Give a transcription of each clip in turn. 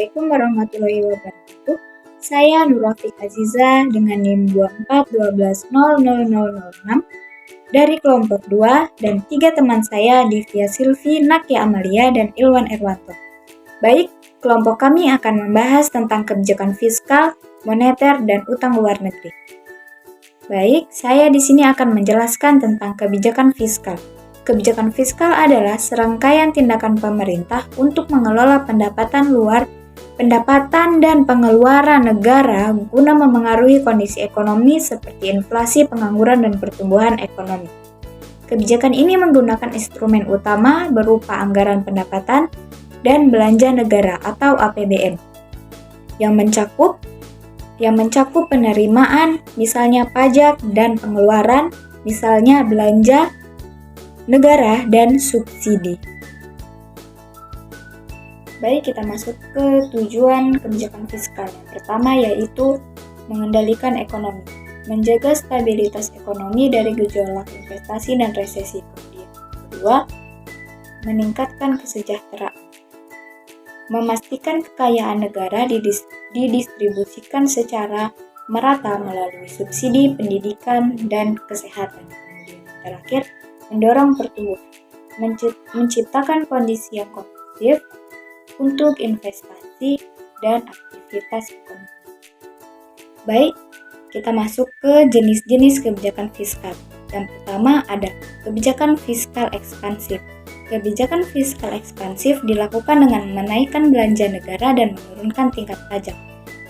Assalamualaikum warahmatullahi wabarakatuh. Saya Nurafik Aziza dengan NIM 24120006 dari kelompok 2 dan 3 teman saya Divya Silvi, Nakia Amalia, dan Ilwan Erwanto. Baik, kelompok kami akan membahas tentang kebijakan fiskal, moneter, dan utang luar negeri. Baik, saya di sini akan menjelaskan tentang kebijakan fiskal. Kebijakan fiskal adalah serangkaian tindakan pemerintah untuk mengelola pendapatan dan pengeluaran negara guna memengaruhi kondisi ekonomi seperti inflasi, pengangguran, dan pertumbuhan ekonomi. Kebijakan ini menggunakan instrumen utama berupa anggaran pendapatan dan belanja negara atau APBN yang mencakup penerimaan, misalnya pajak, dan pengeluaran, misalnya belanja negara dan subsidi. Baik, kita masuk ke tujuan kebijakan fiskal. Yang pertama yaitu mengendalikan ekonomi, menjaga stabilitas ekonomi dari gejolak investasi dan resesi. Kemudian kedua, meningkatkan kesejahteraan, memastikan kekayaan negara didistribusikan secara merata melalui subsidi pendidikan dan kesehatan. Kemudian terakhir, mendorong pertumbuhan, menciptakan kondisi yang kondusif untuk investasi dan aktivitas ekonomi. Baik, kita masuk ke jenis-jenis kebijakan fiskal. Yang pertama ada kebijakan fiskal ekspansif. Kebijakan fiskal ekspansif dilakukan dengan menaikkan belanja negara dan menurunkan tingkat pajak.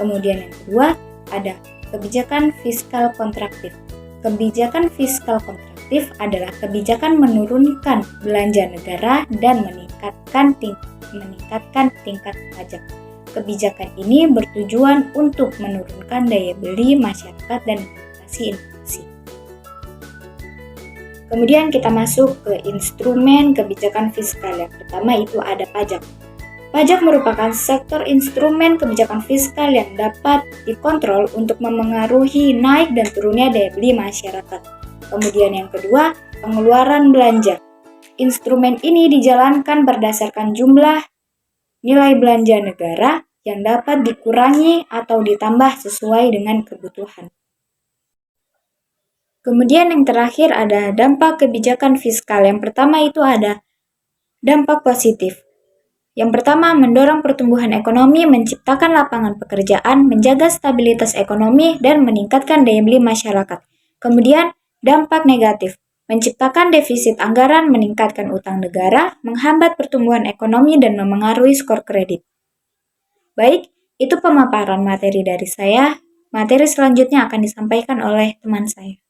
Kemudian yang kedua ada kebijakan fiskal kontraktif. Kebijakan fiskal kontraktif adalah kebijakan menurunkan belanja negara dan meningkatkan tingkat pajak. Kebijakan ini bertujuan untuk menurunkan daya beli masyarakat dan mengatasi inflasi. Kemudian kita masuk ke instrumen kebijakan fiskal. Yang pertama itu ada pajak. Pajak merupakan sektor instrumen kebijakan fiskal yang dapat dikontrol untuk memengaruhi naik dan turunnya daya beli masyarakat. Kemudian yang kedua, pengeluaran belanja. Instrumen ini dijalankan berdasarkan jumlah nilai belanja negara yang dapat dikurangi atau ditambah sesuai dengan kebutuhan. Kemudian yang terakhir ada dampak kebijakan fiskal. Yang pertama itu ada dampak positif. Yang pertama, mendorong pertumbuhan ekonomi, menciptakan lapangan pekerjaan, menjaga stabilitas ekonomi, dan meningkatkan daya beli masyarakat. Kemudian, dampak negatif, menciptakan defisit anggaran, meningkatkan utang negara, menghambat pertumbuhan ekonomi, dan memengaruhi skor kredit. Baik, itu pemaparan materi dari saya. Materi selanjutnya akan disampaikan oleh teman saya.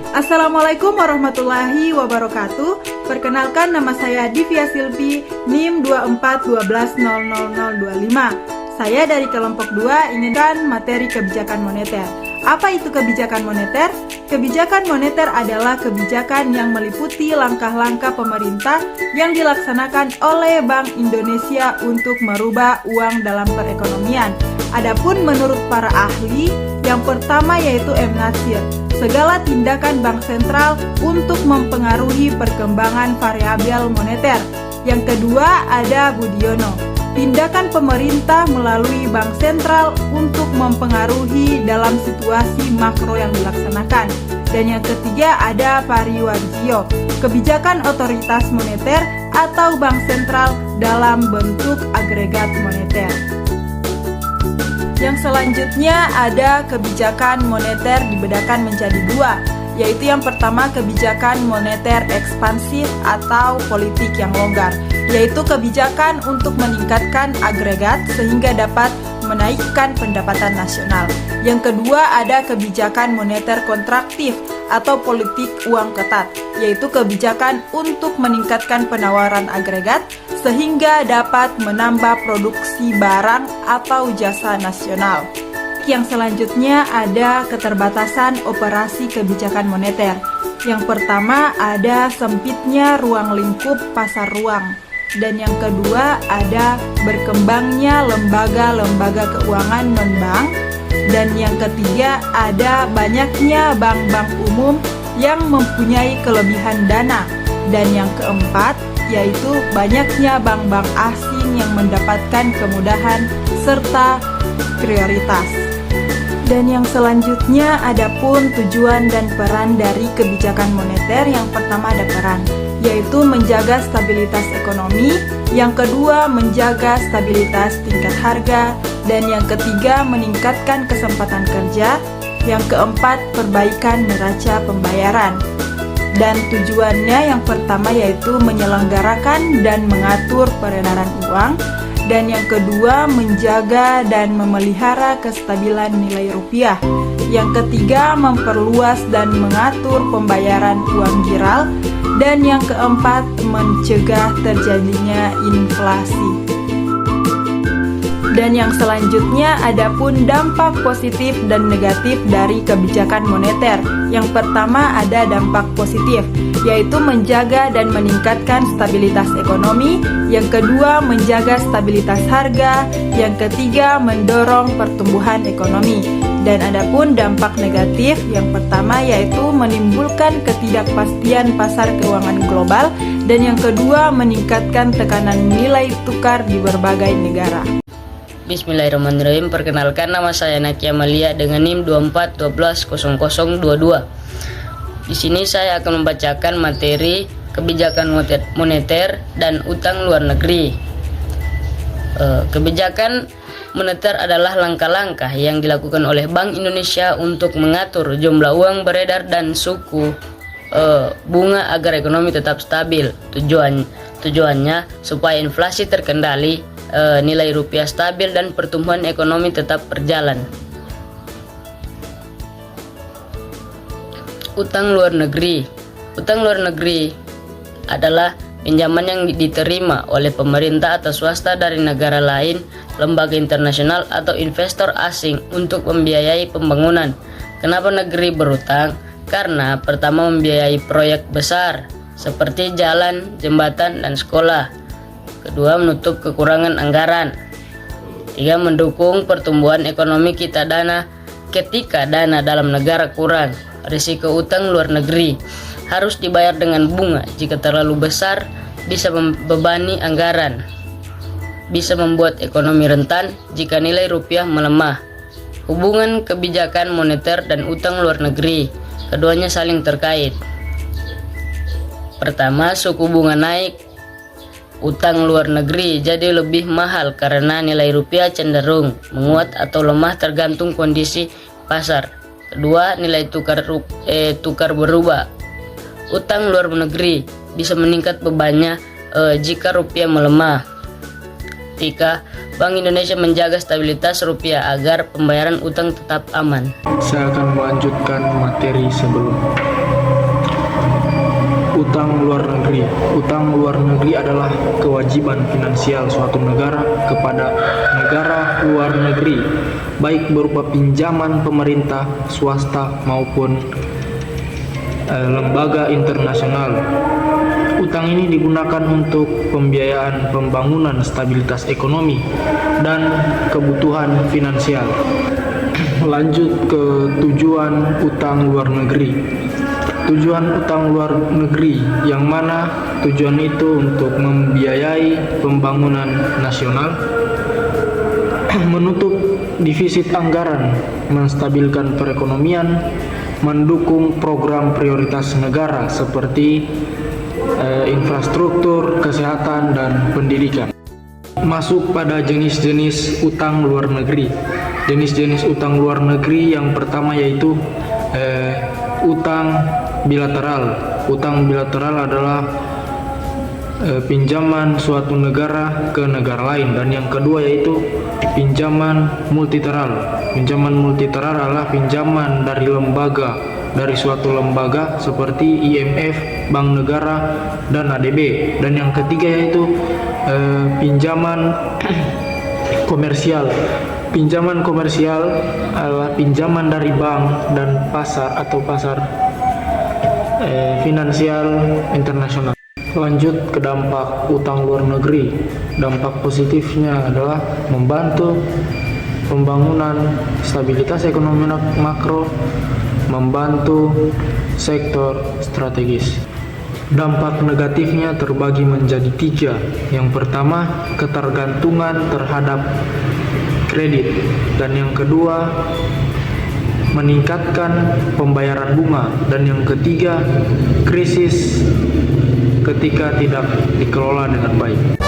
Assalamualaikum warahmatullahi wabarakatuh. Perkenalkan, nama saya Divya Silvi, NIM 24120025. Saya dari kelompok 2 inginkan materi kebijakan moneter. Apa itu kebijakan moneter? Kebijakan moneter adalah kebijakan yang meliputi langkah-langkah pemerintah yang dilaksanakan oleh Bank Indonesia untuk merubah uang dalam perekonomian. Adapun menurut para ahli, yang pertama yaitu M. Nasir, segala tindakan bank sentral untuk mempengaruhi perkembangan variabel moneter. Yang kedua ada Budiono, tindakan pemerintah melalui bank sentral untuk mempengaruhi dalam situasi makro yang dilaksanakan. Dan yang ketiga ada Pariwarjio, kebijakan otoritas moneter atau bank sentral dalam bentuk agregat moneter. Yang selanjutnya ada kebijakan moneter dibedakan menjadi dua, yaitu yang pertama kebijakan moneter ekspansif atau politik yang longgar, yaitu kebijakan untuk meningkatkan agregat sehingga dapat menaikkan pendapatan nasional. Yang kedua ada kebijakan moneter kontraktif atau politik uang ketat, yaitu kebijakan untuk meningkatkan penawaran agregat sehingga dapat menambah produksi barang atau jasa nasional. Yang selanjutnya ada keterbatasan operasi kebijakan moneter. Yang pertama ada sempitnya ruang lingkup pasar ruang. Dan yang kedua ada berkembangnya lembaga-lembaga keuangan non-bank. Dan yang ketiga ada banyaknya bank-bank umum yang mempunyai kelebihan dana. Dan yang keempat, yaitu banyaknya bank-bank asing yang mendapatkan kemudahan serta prioritas. Dan yang selanjutnya adapun tujuan dan peran dari kebijakan moneter. Yang pertama ada peran, yaitu menjaga stabilitas ekonomi, yang kedua menjaga stabilitas tingkat harga, dan yang ketiga meningkatkan kesempatan kerja, yang keempat perbaikan neraca pembayaran. Dan tujuannya yang pertama yaitu menyelenggarakan dan mengatur peredaran uang, dan yang kedua menjaga dan memelihara kestabilan nilai rupiah. Yang ketiga memperluas dan mengatur pembayaran uang giral, dan yang keempat mencegah terjadinya inflasi. Dan yang selanjutnya adapun dampak positif dan negatif dari kebijakan moneter. Yang pertama ada dampak positif, yaitu menjaga dan meningkatkan stabilitas ekonomi. Yang kedua menjaga stabilitas harga. Yang ketiga mendorong pertumbuhan ekonomi. Dan adapun dampak negatif, yang pertama yaitu menimbulkan ketidakpastian pasar keuangan global, dan yang kedua meningkatkan tekanan nilai tukar di berbagai negara. Bismillahirrahmanirrahim. Perkenalkan, nama saya Naki Amalia dengan NIM 24120022. Di sini saya akan membacakan materi kebijakan moneter dan utang luar negeri. Kebijakan moneter adalah langkah-langkah yang dilakukan oleh Bank Indonesia untuk mengatur jumlah uang beredar dan suku bunga agar ekonomi tetap stabil. Tujuannya supaya inflasi terkendali, nilai rupiah stabil, dan pertumbuhan ekonomi tetap berjalan. Utang luar negeri. Utang luar negeri adalah pinjaman yang diterima oleh pemerintah atau swasta dari negara lain, lembaga internasional, atau investor asing untuk membiayai pembangunan. Kenapa negeri berutang? Karena pertama membiayai proyek besar seperti jalan, jembatan, dan sekolah. Kedua, menutup kekurangan anggaran. Tiga, mendukung pertumbuhan ekonomi ketika dana dalam negara kurang. Risiko utang luar negeri harus dibayar dengan bunga. Jika terlalu besar, bisa membebani anggaran. Bisa membuat ekonomi rentan jika nilai rupiah melemah. Hubungan kebijakan moneter dan utang luar negeri, keduanya saling terkait. Pertama, suku bunga naik, utang luar negeri jadi lebih mahal karena nilai rupiah cenderung menguat atau lemah tergantung kondisi pasar. Kedua, nilai tukar berubah. Utang luar negeri bisa meningkat bebannya jika rupiah melemah. Tiga, Bank Indonesia menjaga stabilitas rupiah agar pembayaran utang tetap aman. Saya akan melanjutkan materi sebelum. Utang luar negeri. Utang luar negeri adalah kewajiban finansial suatu negara kepada negara luar negeri, baik berupa pinjaman pemerintah, swasta, maupun lembaga internasional. Utang ini digunakan untuk pembiayaan pembangunan stabilitas ekonomi dan kebutuhan finansial. Lanjut ke tujuan utang luar negeri. Tujuan utang luar negeri yang mana tujuan itu untuk membiayai pembangunan nasional, menutup defisit anggaran, menstabilkan perekonomian, mendukung program prioritas negara seperti infrastruktur, kesehatan, dan pendidikan. Masuk pada jenis-jenis utang luar negeri. Jenis-jenis utang luar negeri yang pertama yaitu utang bilateral. Utang bilateral adalah pinjaman suatu negara ke negara lain, dan yang kedua yaitu pinjaman multilateral. Pinjaman multilateral adalah pinjaman dari suatu lembaga seperti IMF, Bank Negara, dan ADB. Dan yang ketiga yaitu pinjaman komersial. Pinjaman komersial adalah pinjaman dari bank dan pasar atau pasar finansial internasional. Lanjut ke dampak utang luar negeri. Dampak positifnya adalah membantu pembangunan stabilitas ekonomi makro, membantu sektor strategis. Dampak negatifnya terbagi menjadi 3. Yang pertama, ketergantungan terhadap kredit, dan yang kedua, meningkatkan pembayaran bunga, dan yang ketiga, krisis ketika tidak dikelola dengan baik.